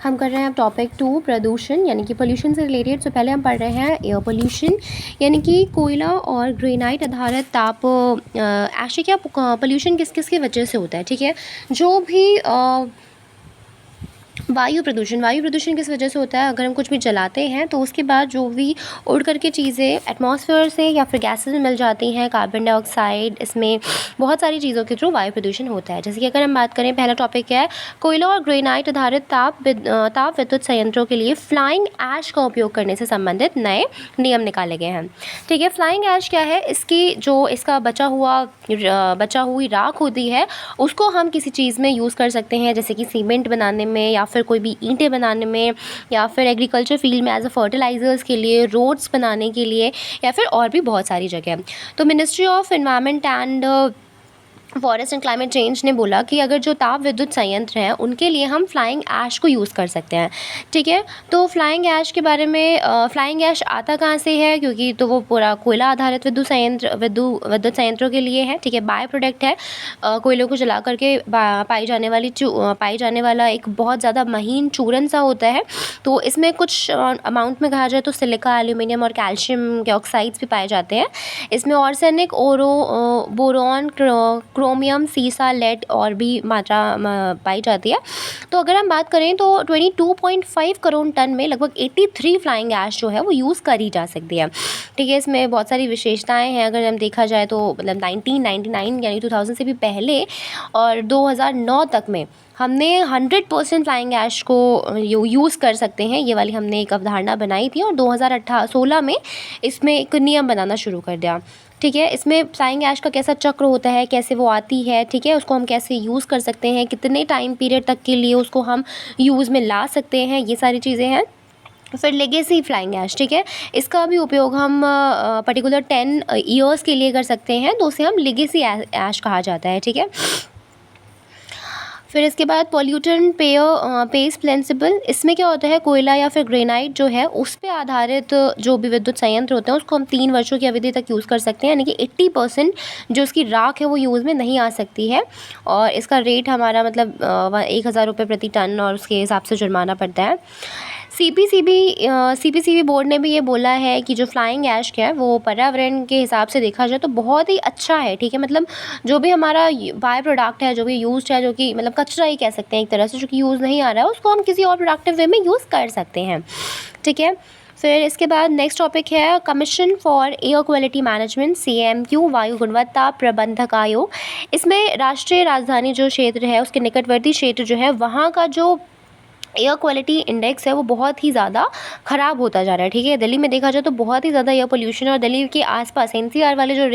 हम कर रहे हैं अब टॉपिक 2 प्रदूषण यानी कि पोल्यूशन से रिलेटेड। तो पहले हम पढ़ रहे हैं एयर पोल्यूशन यानी कि कोयला और ग्रेनाइट आधारित ताप आशिया पोल्यूशन किस किस की वजह से होता है। ठीक है, जो भी वायु प्रदूषण किस वजह से होता है। अगर हम कुछ भी जलाते हैं तो उसके बाद जो भी उड़ करके चीज़ें एटमॉस्फेयर से या फिर गैसेस में मिल जाती हैं, कार्बन डाइऑक्साइड, इसमें बहुत सारी चीज़ों के थ्रू वायु प्रदूषण होता है। जैसे कि अगर हम बात करें, पहला टॉपिक है कोयला और ग्रेनाइट आधारित ताप विद्युत संयंत्रों के लिए फ्लाइंग ऐश का उपयोग करने से संबंधित नए नियम निकाले गए हैं। ठीक है, फ्लाइंग ऐश क्या है? इसका बचा हुई राख होती है, उसको हम किसी चीज़ में यूज़ कर सकते हैं, जैसे कि सीमेंट बनाने में या फिर कोई भी ईंटें बनाने में या फिर एग्रीकल्चर फील्ड में एज अ फर्टिलाइजर्स के लिए, रोड्स बनाने के लिए या फिर और भी बहुत सारी जगह। तो ministry of environment and forest and climate change ने बोला कि अगर जो ताप विद्युत संयंत्र हैं उनके लिए हम फ्लाइंग ऐश को यूज़ कर सकते हैं। ठीक है, तो फ्लाइंग ऐश के बारे में, फ्लाइंग ऐश आता कहाँ से है? क्योंकि तो वो पूरा कोयला आधारित विद्युत संयंत्रों के लिए है। ठीक है, बाय प्रोडक्ट है, कोयलों को जला करके पाई जाने वाला एक बहुत ज़्यादा महीन चूरन सा होता है। तो इसमें कुछ अमाउंट में कहा जाए तो सिलिका, एल्यूमिनियम और कैल्शियम के ऑक्साइड्स भी पाए जाते हैं। इसमें ऑर्सेनिक, बोरॉन, क्रोमियम, सीसा, लेड और भी मात्रा पाई जाती है। तो अगर हम बात करें तो 22.5 करोड़ टन में लगभग 83 फ्लाइंग ऐश जो है वो यूज़ करी जा सकती है। ठीक है, इसमें बहुत सारी विशेषताएं हैं। अगर हम देखा जाए तो मतलब 1999 यानी 2000 से भी पहले और 2009 तक में हमने 100% फ्लाइंग ऐश को यूज़ कर सकते हैं, ये वाली हमने एक अवधारणा बनाई थी और 2016 में इसमें एक नियम बनाना शुरू कर दिया। ठीक है, इसमें फ्लाइंग ऐश का कैसा चक्र होता है, कैसे वो आती है, ठीक है, उसको हम कैसे यूज़ कर सकते हैं, कितने टाइम पीरियड तक के लिए उसको हम यूज़ में ला सकते हैं, ये सारी चीज़ें हैं। फिर लेगेसी फ्लाइंग ऐश, ठीक है, इसका भी उपयोग हम पर्टिकुलर 10 ईयर्स के लिए कर सकते हैं, तो उसे हम लेगेसी ऐश कहा जाता है। ठीक है, फिर इसके बाद पॉल्यूटेंट पेस प्रिंसिपल, इसमें क्या होता है, कोयला या फिर ग्रेनाइट जो है उस पे आधारित जो भी विद्युत संयंत्र होते हैं उसको हम 3 वर्षों की अवधि तक यूज़ कर सकते हैं, यानी कि 80% जो उसकी राख है वो यूज़ में नहीं आ सकती है। और इसका रेट हमारा मतलब 1000 रुपये प्रति टन और उसके हिसाब से जुर्माना पड़ता है। सीपीसीबी बोर्ड ने भी ये बोला है कि जो फ्लाइंग ऐश है वो पर्यावरण के हिसाब से देखा जाए तो बहुत ही अच्छा है। ठीक है, मतलब जो भी हमारा बाय प्रोडक्ट है, जो भी यूज़ है, जो कि मतलब कचरा ही कह सकते हैं एक तरह से, जो कि यूज़ नहीं आ रहा है, उसको हम किसी और प्रोडक्टिव वे में यूज़ कर सकते हैं। ठीक है, फिर इसके बाद नेक्स्ट टॉपिक है commission for air quality management, CAMQ, वायु गुणवत्ता प्रबंधक आयोग। इसमें राष्ट्रीय राजधानी जो क्षेत्र है उसके निकटवर्ती क्षेत्र जो है वहाँ का जो एयर क्वालिटी इंडेक्स है वो बहुत ही ज़्यादा ख़राब होता जा रहा है। ठीक है, दिल्ली में देखा जाए तो बहुत ही ज़्यादा एयर पोल्यूशन, और दिल्ली के आसपास NCR वाले जो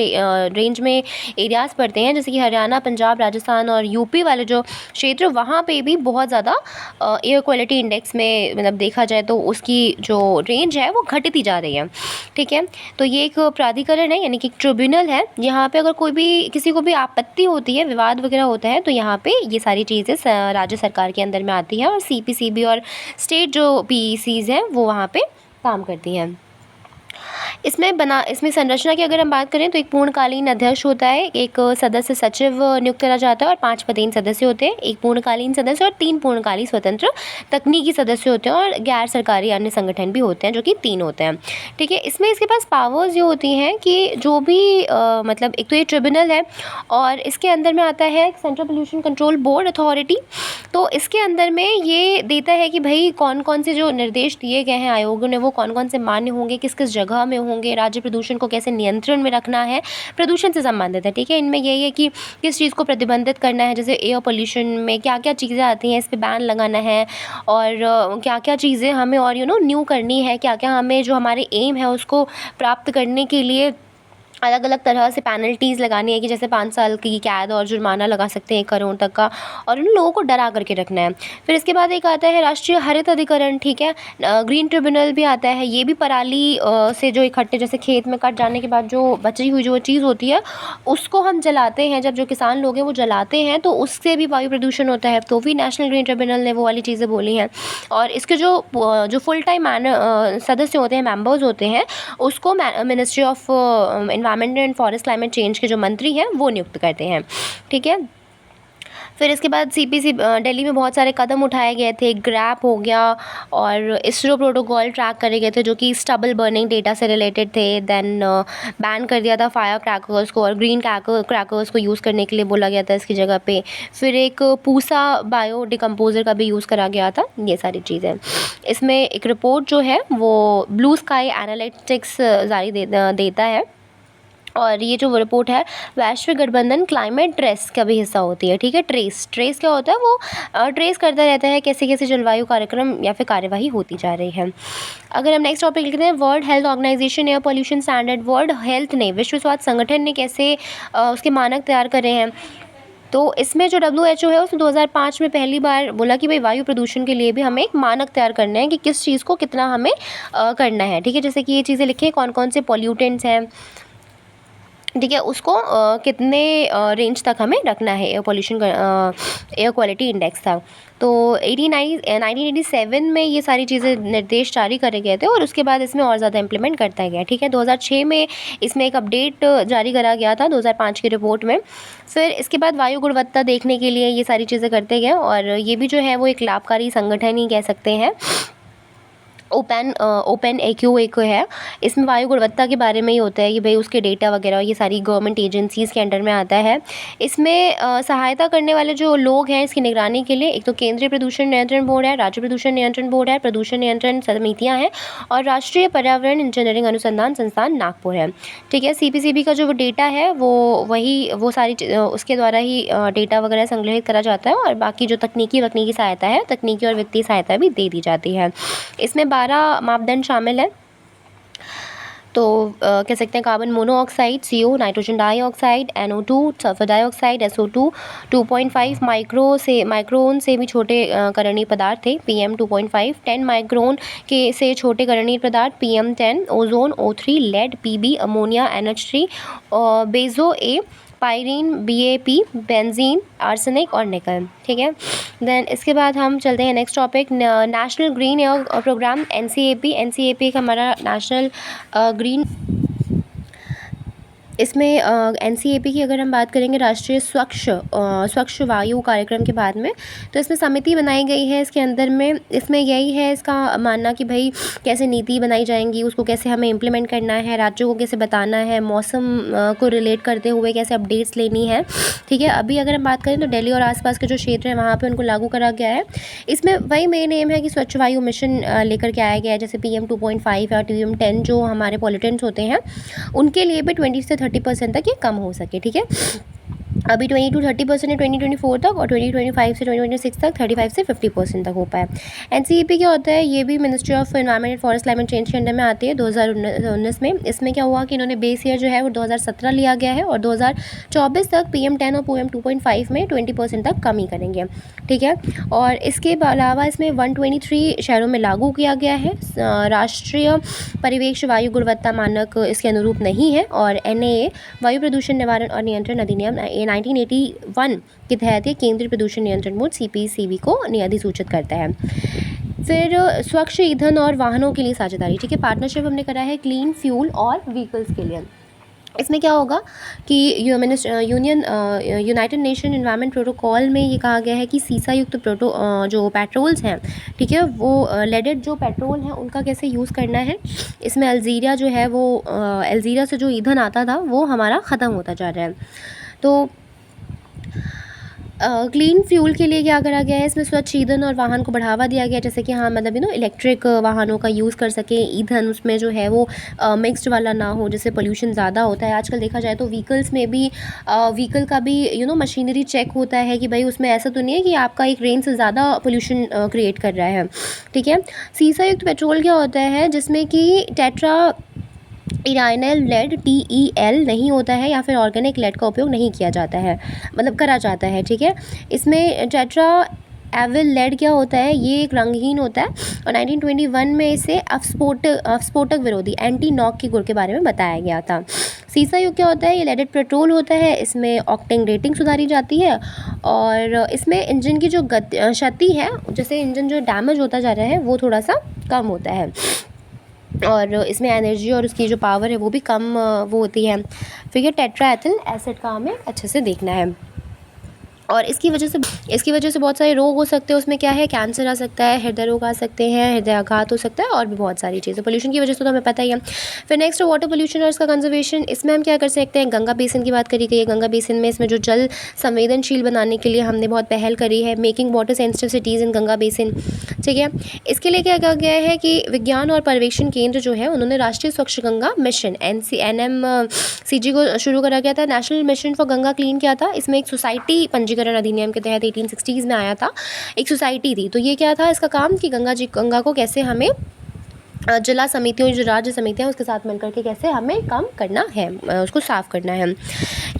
रेंज में एरियाज़ पड़ते हैं, जैसे कि हरियाणा, पंजाब, राजस्थान और यूपी वाले जो क्षेत्र, वहाँ पे भी बहुत ज़्यादा एयर क्वालिटी इंडेक्स में मतलब देखा जाए तो उसकी जो रेंज है वो घटती जा रही है। ठीक है, तो ये एक प्राधिकरण है, यानी कि एक ट्रिब्यूनल है। यहाँ पे अगर कोई भी किसी को भी आपत्ति होती है, विवाद वगैरह होता है, तो यहाँ पे ये सारी चीज़ें राज्य सरकार के अंदर में आती है और CPCB और स्टेट जो PECs हैं वो वहाँ पे काम करती हैं। इसमें संरचना की अगर हम बात करें तो एक पूर्णकालीन अध्यक्ष होता है, एक सदस्य सचिव नियुक्त करा जाता है और 5 पदेन सदस्य होते हैं, एक पूर्णकालीन सदस्य और 3 पूर्णकालीन स्वतंत्र तकनीकी सदस्य होते हैं, और गैर सरकारी अन्य संगठन भी होते हैं जो कि 3 होते हैं। ठीक है, इसमें इसके पास पावर्स ये होती हैं कि जो भी मतलब एक तो ये ट्रिब्यूनल है और इसके अंदर में आता है central pollution control board authority. तो इसके अंदर में ये देता है कि भाई कौन कौन से जो निर्देश दिए गए हैं आयोगों ने वो कौन कौन से मान्य होंगे, किस किस जगह में होंगे, राज्य प्रदूषण को कैसे नियंत्रण में रखना है, प्रदूषण से संबंधित है। ठीक है, इनमें यही है कि किस चीज़ को प्रतिबंधित करना है, जैसे एयर पोल्यूशन में क्या क्या चीज़ें आती हैं, इस पर बैन लगाना है, और क्या क्या चीज़ें हमें और न्यू करनी है, क्या क्या हमें जो हमारे एम है उसको प्राप्त करने के लिए अलग अलग तरह से पेनल्टीज़ लगानी है, कि जैसे 5 साल की कैद और जुर्माना लगा सकते हैं 1 करोड़ तक का, और उन लोगों को डरा करके रखना है। फिर इसके बाद एक आता है राष्ट्रीय हरित अधिकरण। ठीक है, ग्रीन ट्रिब्यूनल भी आता है। ये भी पराली से जो इकट्ठे, जैसे खेत में कट जाने के बाद जो बची हुई जो चीज़ होती है उसको हम जलाते हैं, जब जो किसान लोग हैं वो जलाते हैं तो उससे भी वायु प्रदूषण होता है। तो भी नेशनल ग्रीन ट्रिब्यूनल ने वो वाली चीज़ें बोली हैं। और इसके जो फुल टाइम सदस्य होते हैं, मेंबर्स होते हैं, उसको ministry of environment and forest climate change के जो मंत्री हैं वो नियुक्त करते हैं। ठीक है, फिर इसके बाद सीपीसी दिल्ली में बहुत सारे कदम उठाए गए थे, ग्रैप हो गया और इसरो प्रोटोकॉल ट्रैक करे गए थे जो कि स्टबल बर्निंग डेटा से रिलेटेड थे। देन बैन कर दिया था फायर क्रैकर्स को और ग्रीन क्रैकर्स को यूज़ करने के लिए बोला गया था इसकी जगह पे। फिर एक पूसा बायो डिकम्पोज़र का भी यूज़ करा गया था। ये सारी चीज़ें इसमें एक रिपोर्ट जो है वो ब्लू स्काई एनालिटिक्स जारी देता है। और ये जो रिपोर्ट है वैश्विक गठबंधन क्लाइमेट ट्रेस का भी हिस्सा होती है। ठीक है, ट्रेस क्या होता है, वो ट्रेस करता रहता है कैसे कैसे जलवायु कार्यक्रम या फिर कार्यवाही होती जा रही है। अगर हम नेक्स्ट टॉपिक लिखते हैं, world health organisation air pollution standard. World health ने, विश्व स्वास्थ्य संगठन ने कैसे उसके मानक तैयार करे हैं, तो इसमें जो WHO है उसने 2005 में पहली बार बोला कि भाई वायु प्रदूषण के लिए भी हमें एक मानक तैयार करना है कि किस चीज़ को कितना हमें करना है। ठीक है, जैसे कि ये चीज़ें लिखें कौन कौन से पॉल्यूटेंट्स हैं, ठीक है, उसको कितने रेंज तक हमें रखना है air pollution air quality index था। तो 1987 में ये सारी चीज़ें निर्देश जारी करे गए थे और उसके बाद इसमें और ज़्यादा इम्प्लीमेंट करता गया। ठीक है, 2006 में इसमें एक अपडेट जारी करा गया था 2005 की रिपोर्ट में। फिर इसके बाद वायु गुणवत्ता देखने के लिए ये सारी चीज़ें करते गए और ये भी जो है वो एक लाभकारी संगठन ही कह सकते हैं। ओपन एक्यू एक है, इसमें वायु गुणवत्ता के बारे में ही होता है कि भाई उसके डेटा वगैरह ये सारी गवर्नमेंट एजेंसीज़ के अंडर में आता है। इसमें सहायता करने वाले जो लोग हैं इसकी निगरानी के लिए एक तो केंद्रीय प्रदूषण नियंत्रण बोर्ड है, राज्य प्रदूषण नियंत्रण बोर्ड है, प्रदूषण नियंत्रण समितियाँ हैं और राष्ट्रीय पर्यावरण इंजीनियरिंग अनुसंधान संस्थान नागपुर है। ठीक है, CPCB का जो डेटा है वो सारी उसके द्वारा ही डेटा वगैरह संग्रहित करा जाता है और बाकी जो तकनीकी सहायता है, तकनीकी और वित्तीय सहायता भी दे दी जाती है। इसमें 12 मापदंड शामिल है। तो कह सकते हैं carbon monoxide, CO, nitrogen dioxide, NO2, sulphur dioxide, SO2, 2.5 micron से भी छोटे करणीय पदार्थ थे, PM 2.5, 10 माइक्रोन से छोटे करणीय पदार्थ, PM 10, ozone, O3, lead, PB, ammonia, NH3, benzo A, pyrene, BAP, benzene, arsenic और निकल। ठीक है, देन इसके बाद हम चलते हैं next topic, national green air programme NCAP का हमारा नेशनल ग्रीन। इसमें NCAP की अगर हम बात करेंगे राष्ट्रीय स्वच्छ वायु कार्यक्रम के बाद में, तो इसमें समिति बनाई गई है इसके अंदर में। इसमें यही है इसका मानना कि भाई कैसे नीति बनाई जाएंगी, उसको कैसे हमें इम्प्लीमेंट करना है, राज्यों को कैसे बताना है, मौसम को रिलेट करते हुए कैसे अपडेट्स लेनी है। ठीक है, अभी अगर हम बात करें तो दिल्ली और आसपास के जो क्षेत्र हैं वहाँ पर उनको लागू करा गया है। इसमें वही मेन एम है कि स्वच्छ वायु मिशन लेकर के आया गया है, जैसे PM 2.5 और PM 10 जो हमारे पॉल्यूटेंट्स होते हैं उनके लिए भी 20 से 30% तक ये कम हो सके। ठीक है, अभी 20 to 30% है 2024 तक और 2025 से 2026 तक 35 से 50% तक हो पाए। NCAP क्या होता है, ये भी ministry of environment and forest climate change के अंडर में आती है 2019 में। इसमें क्या हुआ कि इन्होंने बेस ईयर जो है वो 2017 लिया गया है और 2024 तक PM 10 और PM 2.5 में 20% तक कमी करेंगे। ठीक है, और इसके अलावा इसमें 123 शहरों में लागू किया गया है। राष्ट्रीय परिवेश वायु गुणवत्ता मानक इसके अनुरूप नहीं है और NAA वायु प्रदूषण निवारण और नियंत्रण अधिनियम 1981 के तहत ये केंद्रीय प्रदूषण नियंत्रण बोर्ड CPCB को अधिसूचित करता है। फिर स्वच्छ ईंधन और वाहनों के लिए साझेदारी। ठीक है, पार्टनरशिप हमने करा है क्लीन फ्यूल और व्हीकल्स के लिए। इसमें क्या होगा कि यूनाइटेड नेशन एनवायरनमेंट प्रोटोकॉल में ये कहा गया है कि सीसा युक्त जो पेट्रोल्स हैं, ठीक है, वो लेडेड जो पेट्रोल हैं उनका कैसे यूज़ करना है। इसमें अल्जीरिया जो है वो अल्जीरिया से जो ईंधन आता था वो हमारा ख़त्म होता जा रहा है। तो क्लीन फ्यूल के लिए क्या करा गया है, इसमें स्वच्छ ईंधन और वाहन को बढ़ावा दिया गया, जैसे कि हाँ मतलब इलेक्ट्रिक वाहनों का यूज़ कर सकें। ईंधन उसमें जो है वो मिक्स्ड वाला ना हो, जिससे पोल्यूशन ज़्यादा होता है। आजकल देखा जाए तो व्हीकल्स में भी व्हीकल का भी मशीनरी चेक होता है कि भाई उसमें ऐसा तो नहीं है कि आपका एक रेंज से ज़्यादा पोल्यूशन क्रिएट कर रहा है। ठीक है, सीसा युक्त पेट्रोल क्या होता है, जिसमें कि टेट्रा इराइनल लेड TEL नहीं होता है या फिर ऑर्गेनिक लेड का उपयोग नहीं किया जाता है, मतलब करा जाता है। ठीक है, इसमें टेट्रा एविल लेड क्या होता है, ये एक रंगहीन होता है और 1921 में इसे अपस्फोटक विरोधी एंटी नॉक के गुण के बारे में बताया गया था। सीसा युक्त क्या होता है, ये लेडेड पेट्रोल होता है। इसमें ऑक्टेन रेटिंग सुधारी जाती है और इसमें इंजन की जो क्षति है, जैसे इंजन जो डैमेज होता जा रहा है वो थोड़ा सा कम होता है और इसमें एनर्जी और उसकी जो पावर है वो भी कम वो होती है। फिर ये टेट्रा एथिल एसिड का हमें अच्छे से देखना है। और इसकी वजह से बहुत सारे रोग हो सकते हैं। उसमें क्या है, कैंसर आ सकता है, हृदय रोग आ सकते हैं, हृदयाघात हो सकता है और भी बहुत सारी चीज़ें पोल्यूशन की वजह से, तो हमें पता ही है। फिर नेक्स्ट वाटर पोल्यूशन और इसका कंजर्वेशन। इसमें हम क्या कर सकते हैं, गंगा बेसिन की बात करी गई है। गंगा बेसिन में इसमें जो जल संवेदनशील बनाने के लिए हमने बहुत पहल करी है, making water sensitive cities in Ganga basin. ठीक है, इसके लिए क्या कहा गया है कि विज्ञान और पर्यवेक्षण केंद्र जो है उन्होंने राष्ट्रीय स्वच्छ गंगा मिशन NMCG को शुरू करा गया था। National mission for Ganga clean क्या था, इसमें एक सोसाइटी पंजीकरण अधिनियम के तहत 1860s में आया था, एक सोसाइटी थी। तो ये क्या था इसका काम कि गंगा को कैसे हमें जिला समितियों, जो राज्य समितियाँ उसके साथ मिलकर के कैसे हमें काम करना है, उसको साफ़ करना है।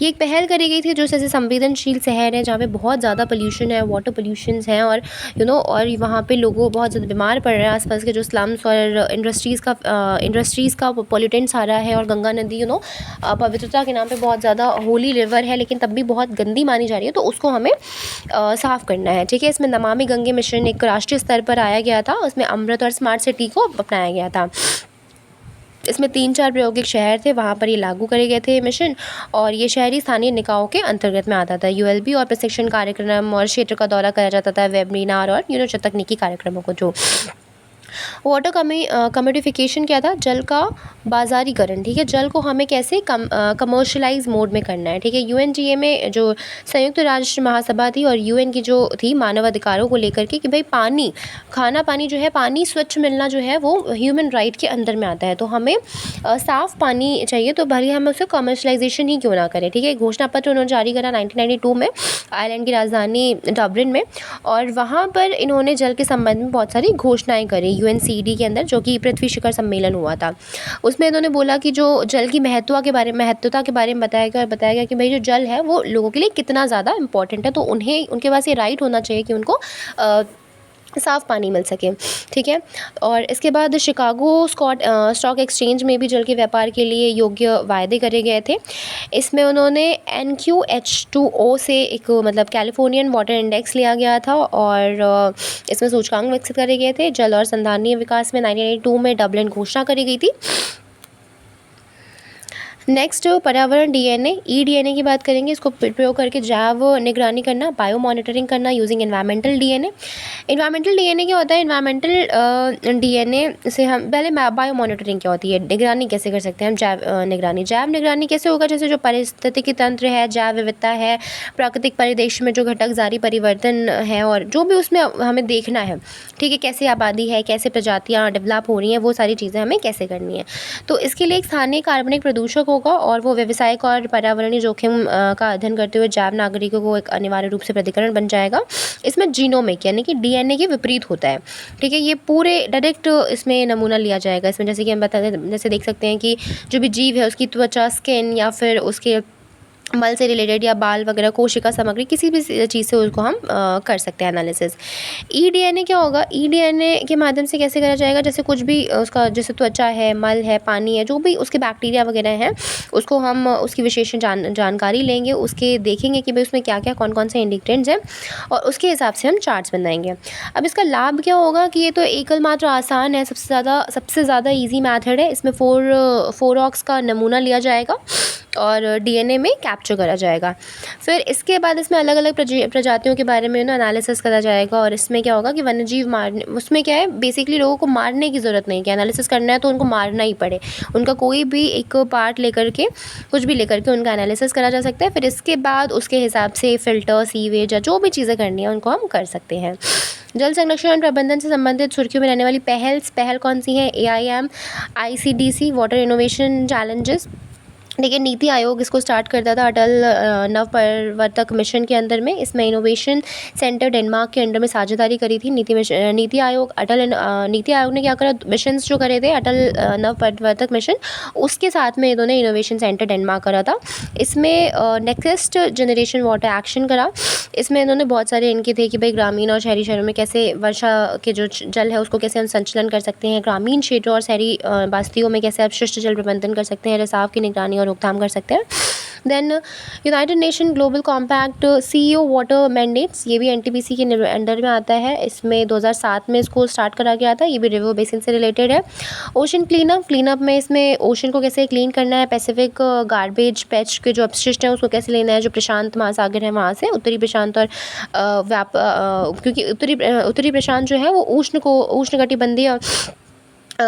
ये एक पहल करी गई थी जो जैसे संवेदनशील शहर है जहाँ पे बहुत ज़्यादा पोल्यूशन है, वाटर पोल्यूशंस हैं और और वहाँ पे लोगों बहुत ज़्यादा बीमार पड़ रहे हैं। आसपास के जो स्लम्स और इंडस्ट्रीज़ का पोल्यूटेंट्स आ रहा है। और गंगा नदी पवित्रता के नाम पे बहुत ज़्यादा होली रिवर है, लेकिन तब भी बहुत गंदी मानी जा रही है, तो उसको हमें साफ़ करना है। ठीक है, इसमें नमामि गंगे मिशन एक राष्ट्रीय स्तर पर आया गया था, उसमें अमृत और स्मार्ट सिटी को अपनाया गया था। इसमें 3-4 प्रायोगिक शहर थे, वहाँ पर ये लागू करे गए थे मिशन, और ये शहरी स्थानीय निकायों के अंतर्गत में आता था। ULB और प्रशिक्षण कार्यक्रम और क्षेत्र का दौरा करा जाता था, वेबिनार और तकनीकी कार्यक्रमों को। जो वाटर कमोडिफिकेशन क्या था, जल का बाज़ारीकरण। ठीक है, जल को हमें कैसे कमर्शलाइज मोड में करना है। ठीक है, UNGA में जो संयुक्त राष्ट्र महासभा थी और UN की जो थी मानव अधिकारों को लेकर के कि भाई पानी जो है, पानी स्वच्छ मिलना जो है वो ह्यूमन राइट के अंदर में आता है। तो हमें साफ़ पानी चाहिए, तो भले हम उसे कमर्शलाइजेशन ही क्यों ना करें। ठीक है, घोषणा पत्र उन्होंने जारी करा 1992 में आयरलैंड की राजधानी डबलिन में, और वहाँ पर इन्होंने जल के संबंध में बहुत सारी घोषणाएँ करी UNCD के अंदर, जो कि पृथ्वी शिखर सम्मेलन हुआ था। उसमें इन्होंने बोला कि जो जल की महत्वता के बारे में बताया गया कि भाई जो जल है वो लोगों के लिए कितना ज़्यादा इम्पोर्टेंट है, तो उनके पास ये राइट होना चाहिए कि उनको साफ़ पानी मिल सके। ठीक है, और इसके बाद शिकागो स्टॉक एक्सचेंज में भी जल के व्यापार के लिए योग्य वायदे करे गए थे। इसमें उन्होंने NQH2O से एक कैलिफोर्नियन वाटर इंडेक्स लिया गया था, और इसमें सूचकांक विकसित करे गए थे। जल और संधारणीय विकास में 1982 में डबलिन घोषणा करी गई थी। नेक्स्ट पर्यावरण DNA eDNA की बात करेंगे। इसको प्रयोग करके जैव निगरानी करना, बायो मॉनिटरिंग करना using environmental DNA। Environmental DNA क्या होता है, एनवायरमेंटल DNA से हम पहले बायो मॉनिटरिंग क्या होती है, निगरानी कैसे कर सकते हैं हम, जैव निगरानी कैसे होगा, जैसे जो पारिस्थितिकी तंत्र है, जैव विविधता है, प्राकृतिक परिदृश्य में जो घटक जारी परिवर्तन है और जो भी उसमें हमें देखना है। ठीक है, कैसे आबादी है, कैसे प्रजातियाँ डेवलप हो रही हैं, वो सारी चीज़ें हमें कैसे करनी है। तो इसके लिए एक स्थानीय कार्बनिक प्रदूषक होगा, और वो व्यावसायिक और पर्यावरणीय जोखिम का अध्ययन करते हुए जैव नागरिकों को एक अनिवार्य रूप से प्राधिकरण बन जाएगा। इसमें जीनोमिक यानी कि DNA के विपरीत होता है। ठीक है, ये पूरे डायरेक्ट इसमें नमूना लिया जाएगा। इसमें जैसे कि हम बताते हैं, जैसे देख सकते हैं कि जो भी जीव है उसकी त्वचा, स्किन या फिर उसके मल से रिलेटेड या बाल वगैरह, कोशिका सामग्री, किसी भी चीज़ से उसको हम कर सकते हैं एनालिसिस। eDNA क्या होगा, eDNA के माध्यम से कैसे करा जाएगा, जैसे कुछ भी उसका जैसे त्वचा है, मल है, पानी है, जो भी उसके बैक्टीरिया वगैरह हैं, उसको हम उसकी विशेष जानकारी लेंगे, उसके देखेंगे कि भाई उसमें क्या क्या कौन कौन से इंडिग्रेंट्स हैं, और उसके हिसाब से हम चार्ट्स बनाएंगे। अब इसका लाभ क्या होगा कि ये तो एकल मात्र आसान है, सबसे ज़्यादा ईजी मैथड है। इसमें 4 ऑक्स का नमूना लिया जाएगा और DNA में कैप्चर करा जाएगा। फिर इसके बाद इसमें अलग अलग प्रजातियों के बारे में एनालिसिस करा जाएगा, और इसमें क्या होगा कि वन्यजीव मारने, उसमें क्या है बेसिकली लोगों को मारने की ज़रूरत नहीं, कि एनालिसिस करना है तो उनको मारना ही पड़े, उनका कोई भी एक पार्ट लेकर के, कुछ भी लेकर के उनका एनालिसिस करा जा सकता है। फिर इसके बाद उसके हिसाब से फ़िल्टर, सीवेज या जो भी चीज़ें करनी है उनको हम कर सकते हैं। जल संरक्षण और प्रबंधन से संबंधित सुर्खियों में रहने वाली पहल कौन सी है, AIM, ICDC, water innovation challenges. देखिए, नीति आयोग इसको स्टार्ट करता था अटल नवप्रवर्तक मिशन के अंदर में। इसमें इनोवेशन सेंटर डेनमार्क के अंडर में साझेदारी करी थी नीति आयोग ने क्या करा, मिशंस जो करे थे अटल नवप्रवर्तक मिशन, उसके साथ में इन्होंने इनोवेशन सेंटर डेनमार्क करा था। इसमें नेक्स्ट जनरेशन वाटर एक्शन करा। इसमें इन्होंने बहुत सारे इनके थे कि भाई ग्रामीण और शहरी शहरों में कैसे वर्षा के जो जल है उसको कैसे हम संचलन कर सकते हैं, ग्रामीण क्षेत्रों और शहरी बस्तियों में कैसे अपशिष्ट जल प्रबंधन कर सकते हैं, रिसाव की निगरानी और रोकथाम कर सकते हैं। Then united nation global compact CEO water mandates, ये भी NTPC के अंडर में आता है। इसमें 2007 में इसको स्टार्ट करा गया था। ये भी रिवर बेसिन से रिलेटेड है। ओशन क्लीनअप में इसमें ओशन को कैसे क्लीन करना है, पैसिफिक गार्बेज पैच के जो अपशिष्ट हैं उसको कैसे लेना है, जो प्रशांत महासागर है वहाँ से, उत्तरी प्रशांत और क्योंकि उत्तरी प्रशांत जो है वो उष्णकटिबंधीय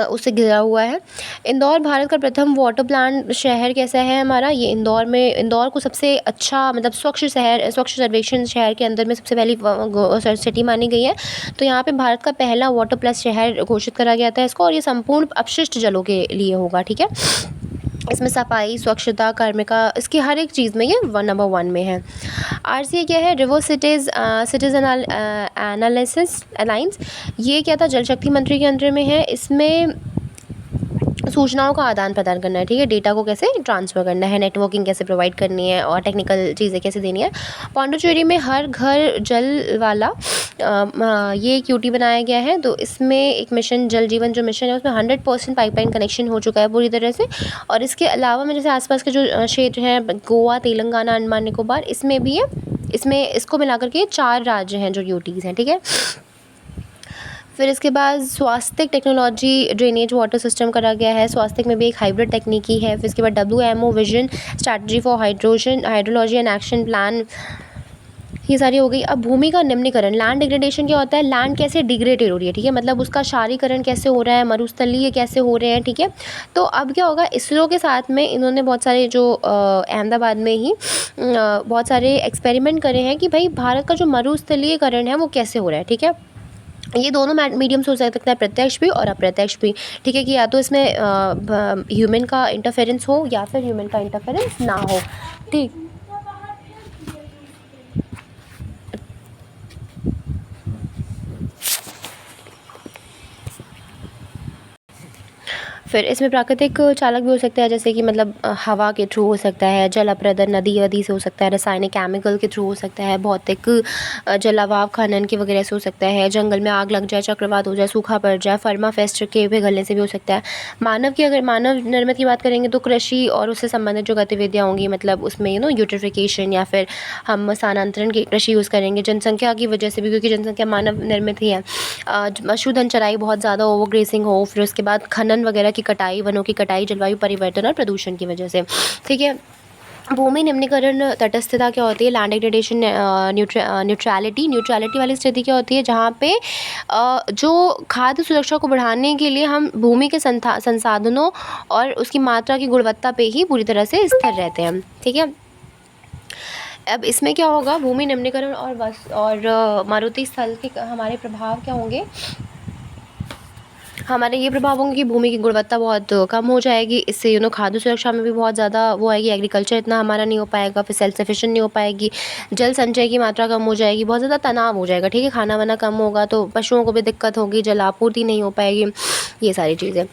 उससे घिरा हुआ है। इंदौर भारत का प्रथम वाटर प्लांट शहर कैसा है हमारा, ये इंदौर को सबसे अच्छा मतलब स्वच्छ सर्वेक्षण शहर के अंदर में सबसे पहली सिटी मानी गई है। तो यहाँ पे भारत का पहला वाटर प्लस शहर घोषित करा गया था इसको, और ये संपूर्ण अपशिष्ट जलों के लिए होगा, ठीक है। इसमें सफाई, स्वच्छता, कार्मिका, इसकी हर एक चीज़ में ये नंबर 1 में है। RCA क्या है, रिवर सिटीज़न एनालिसिस अलायंस, ये क्या था, जल शक्ति मंत्री के अंडर में है। इसमें सूचनाओं का आदान प्रदान करना है, ठीक है, डेटा को कैसे ट्रांसफ़र करना है, नेटवर्किंग कैसे प्रोवाइड करनी है और टेक्निकल चीज़ें कैसे देनी है। पौंडीचेरी में हर घर जल वाला ये QT बनाया गया है। तो इसमें एक मिशन जल जीवन जो मिशन है उसमें 100% पाइपलाइन कनेक्शन हो चुका है पूरी तरह से। और इसके अलावा में जैसे आसपास के जो क्षेत्र हैं, गोवा, तेलंगाना, अंडमान निकोबार, इसमें भी है। इसमें इसको मिलाकर के 4 राज्य हैं जो UTs हैं, ठीक है। फिर इसके बाद स्वास्थ्य टेक्नोलॉजी ड्रेनेज वाटर सिस्टम करा गया है। स्वास्थ्य में भी एक हाइब्रिड तकनीकी है। फिर इसके बाद WMO vision strategy for hydrology and action plan, ये सारी हो गई। अब भूमि का निम्नीकरण, लैंड डिग्रेडेशन क्या होता है, लैंड कैसे डिग्रेडेड हो रही है, ठीक है, मतलब उसका क्षारीकरण कैसे हो रहा है, मरुस्थलीय कैसे हो रहे हैं, ठीक है। तो अब क्या होगा, इसरो के साथ में इन्होंने बहुत सारे जो अहमदाबाद में ही बहुत सारे एक्सपेरिमेंट करे हैं कि भाई भारत का जो मरुस्थलीयकरण है वो कैसे हो रहा है, ठीक है। ये दोनों मीडियम्स हो सकता है, प्रत्यक्ष भी और अप्रत्यक्ष भी, ठीक है, कि या तो इसमें ह्यूमन का इंटरफेरेंस हो या फिर ह्यूमन का इंटरफेरेंस ना हो, ठीक। फिर इसमें प्राकृतिक चालक भी हो सकता है, जैसे कि मतलब हवा के थ्रू हो सकता है, जल अपरदन नदी वदी से हो सकता है, रासायनिक केमिकल के थ्रू हो सकता है, भौतिक जलावाव खनन के वगैरह से हो सकता है, जंगल में आग लग जाए, चक्रवात हो जाए, सूखा पड़ जाए, फर्माफेस्ट के पिघलने से भी हो सकता है। अगर मानव निर्मित की बात करेंगे तो कृषि और उससे संबंधित जो गतिविधियाँ होंगी, मतलब उसमें यूट्रिफिकेशन या फिर हम स्थानांतरण की कृषि यूज़ करेंगे, जनसंख्या की वजह से भी, क्योंकि जनसंख्या मानव निर्मित ही है। पशुधन चराई बहुत ज़्यादा ओवर ग्रेसिंग हो, फिर उसके बाद खनन वगैरह की कटाई, वनों की कटाई, जलवायु परिवर्तन और प्रदूषण की वजह से, ठीक है। भूमि निम्नीकरण तटस्थता क्या होती है, लैंड डिग्रेडेशन, न्यूट्रलिटी वाली स्थिति क्या होती है, जहाँ पे जो खाद्य सुरक्षा को बढ़ाने के लिए हम भूमि के संसाधनों और उसकी मात्रा की गुणवत्ता पे ही पूरी तरह से स्थिर रहते हैं, ठीक है। अब इसमें क्या होगा, भूमि निम्नीकरण और मारुति स्थल के हमारे प्रभाव क्या होंगे, हमारे ये प्रभाव होंगे कि भूमि की गुणवत्ता बहुत कम हो जाएगी। इससे खाद्य सुरक्षा में भी बहुत ज़्यादा वो आएगी, एग्रीकल्चर इतना हमारा नहीं हो पाएगा, फिर सेल्फ सफिशिएंट नहीं हो पाएगी, जल संचय की मात्रा कम हो जाएगी, बहुत ज़्यादा तनाव हो जाएगा, ठीक है, खाना वाना कम होगा तो पशुओं को भी दिक्कत होगी, जल आपूर्ति नहीं हो पाएगी, ये सारी चीज़ें।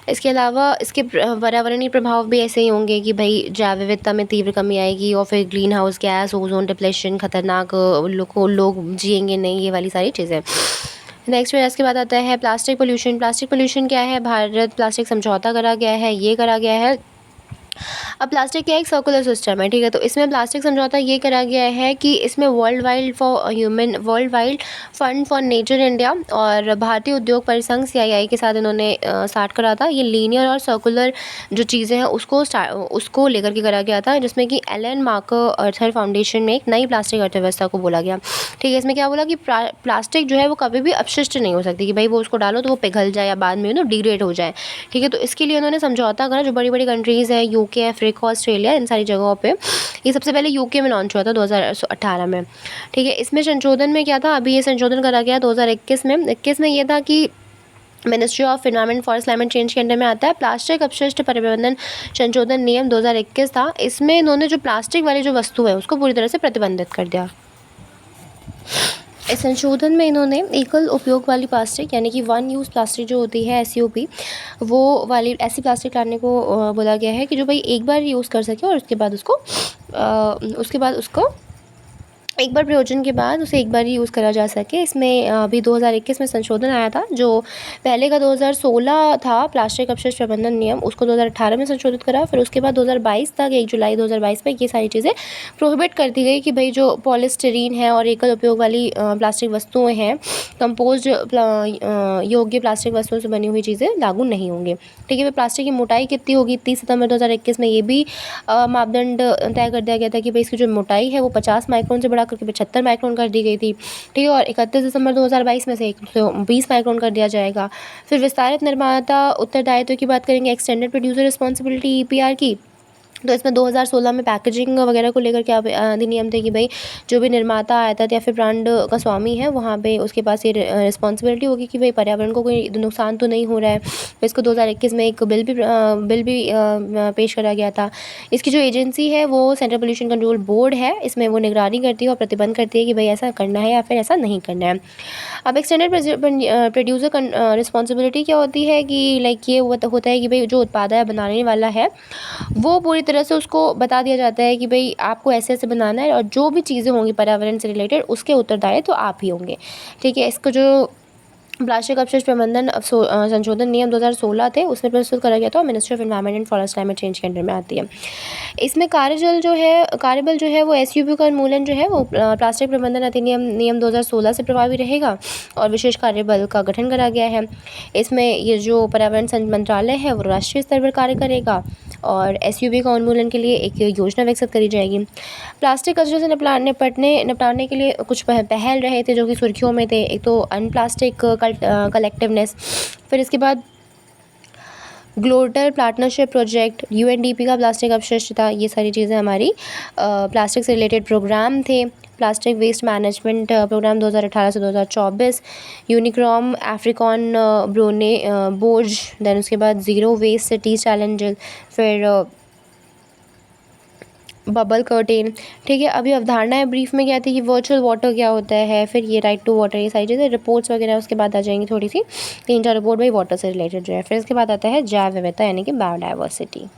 इसके अलावा इसके पर्यावरणीय प्रभाव भी ऐसे ही होंगे कि भाई जैव विविधता में तीव्र कमी आएगी, और फिर green house gas, ozone depletion, खतरनाक लोग जिएंगे नहीं, ये वाली सारी चीज़ें। नेक्स्ट फिर इसके बाद आता है प्लास्टिक पोल्यूशन क्या है, भारत प्लास्टिक समझौता करा गया है, ये करा गया है। अब प्लास्टिक क्या एक सर्कुलर सिस्टम है, ठीक है, तो इसमें प्लास्टिक समझौता ये करा गया है कि इसमें world wide fund for nature India और भारतीय उद्योग परिसंघ CII के साथ इन्होंने स्टार्ट करा था। ये लीनियर और सर्कुलर जो चीज़ें हैं उसको लेकर के करा गया था, जिसमें कि एलन मार्कर अर्थर फाउंडेशन में एक नई प्लास्टिक अर्थव्यवस्था को बोला गया, ठीक है। इसमें क्या बोला कि प्लास्टिक जो है वो कभी भी अपशिष्ट नहीं हो सकती, कि भाई वो उसको डालो तो वो पिघल जाए या बाद में डिग्रेड हो जाए, ठीक है। तो इसके लिए उन्होंने समझौता करा, जो बड़ी बड़ी कंट्रीज़ हैं, UK, अफ्रीका, ऑस्ट्रेलिया, इन सारी जगहों पे। ये सबसे पहले UK में लॉन्च हुआ था 2018 में, ठीक है। इसमें संशोधन में क्या था, अभी ये संशोधन करा गया 2021 में। 21 में ये था कि ministry of environment forest climate change के अंडर में आता है प्लास्टिक अपशिष्ट प्रबंधन संशोधन नियम 2021 था। इसमें इन्होंने जो प्लास्टिक वाली जो वस्तु है उसको पूरी तरह से प्रतिबंधित कर दिया। इस संशोधन में इन्होंने एकल उपयोग वाली प्लास्टिक यानी कि 1 यूज़ प्लास्टिक जो होती है SUP, वो वाली ऐसी प्लास्टिक लाने को बोला गया है कि जो भाई एक बार यूज़ कर सके और उसके बाद उसको एक बार प्रयोजन के बाद उसे एक बार ही यूज़ करा जा सके। इसमें अभी 2021 में संशोधन आया था, जो पहले का 2016 था प्लास्टिक अपशिष्ट प्रबंधन नियम, उसको 2018 में संशोधित करा। फिर उसके बाद 2022 तक 1 जुलाई 2022 में ये सारी चीज़ें प्रोहिबिट कर दी गई कि भाई जो पॉलीस्टीरीन है और एकल उपयोग वाली प्लास्टिक वस्तुएँ हैं, कंपोस्ट योग्य प्लास्टिक वस्तुओं से बनी हुई चीज़ें लागू नहीं होंगी। ठीक है, प्लास्टिक की मोटाई कितनी होगी? 30 सितंबर 2021 में ये भी मापदंड तय कर दिया गया था कि भाई इसकी जो मोटाई है वो 50 माइक्रोन से बढ़ा करके 75 माइक्रोन कर दी गई थी। ठीक है, और 31 दिसंबर 2022 में से 120 माइक्रोन कर दिया जाएगा। फिर विस्तारित निर्माता उत्तरदायित्व की बात करेंगे, एक्सटेंडेड प्रोड्यूसर रिस्पॉन्सिबिलिटी ईपीआर की। तो इसमें 2016 में पैकेजिंग वगैरह को लेकर क्या अधिनियम थे कि भाई जो भी निर्माता आयात या फिर ब्रांड का स्वामी है, वहाँ पे उसके पास ये रिस्पॉन्सिबिलिटी होगी कि भाई पर्यावरण को कोई नुकसान तो नहीं हो रहा है। तो इसको 2021 में एक बिल भी पेश करा गया था। इसकी जो एजेंसी है वो सेंट्रल पोल्यूशन कंट्रोल बोर्ड है। इसमें वो निगरानी करती है और प्रतिबंध करती है कि भाई ऐसा करना है या फिर ऐसा नहीं करना है। अब एक्सटेंडेड प्रोड्यूसर रिस्पॉन्सिबिलिटी क्या होती है कि लाइक ये होता है कि भाई जो उत्पादक बनाने वाला है वो पूरी तरह से उसको बता दिया जाता है कि भाई आपको ऐसे ऐसे बनाना है, और जो भी चीज़ें होंगी पर्यावरण से रिलेटेड उसके उत्तरदायित्व तो आप ही होंगे। ठीक है, इसको जो प्लास्टिक अपशिष्ट प्रबंधन संशोधन नियम 2016 थे उसमें प्रस्तुत करा गया था और ministry of environment and forest climate change के अंडर में आती है। इसमें कार्यबल जो है वो एसयूपी का उन्मूलन जो है वो प्लास्टिक प्रबंधन अधिनियम नियम 2016 से प्रभावी रहेगा और विशेष कार्यबल का गठन करा गया है। इसमें ये जो पर्यावरण मंत्रालय है वो राष्ट्रीय स्तर पर कार्य करेगा और एसयूपी का उन्मूलन के लिए एक योजना विकसित करी जाएगी। प्लास्टिक कचरे से निपटाने के लिए कुछ पहल रहे थे जो कि सुर्खियों में थे। एक तो अनप्लास्टिक कलेक्टिवनेस, फिर इसके बाद ग्लोटल पार्टनरशिप प्रोजेक्ट, यूएनडीपी का प्लास्टिक अपशिष्ट था। ये सारी चीज़ें हमारी प्लास्टिक से रिलेटेड प्रोग्राम थे। प्लास्टिक वेस्ट मैनेजमेंट प्रोग्राम 2018 से 2024, यूनिक्रॉम अफ्रीकन ब्रोने बोर्ज, देन उसके बाद ज़ीरो वेस्ट सिटी चैलेंजेस, फिर बबल कर्टेन। ठीक है, अभी अवधारणाएं ब्रीफ में क्या थी कि वर्चुअल वाटर क्या होता है, फिर ये राइट टू वाटर, ये सारी चीज़ें रिपोर्ट्स वगैरह उसके बाद आ जाएंगी थोड़ी सी 3-4 रिपोर्ट भाई वाटर से रिलेटेड जो है। फिर इसके बाद आता है जैव विविधता यानी कि बायोडाइवर्सिटी।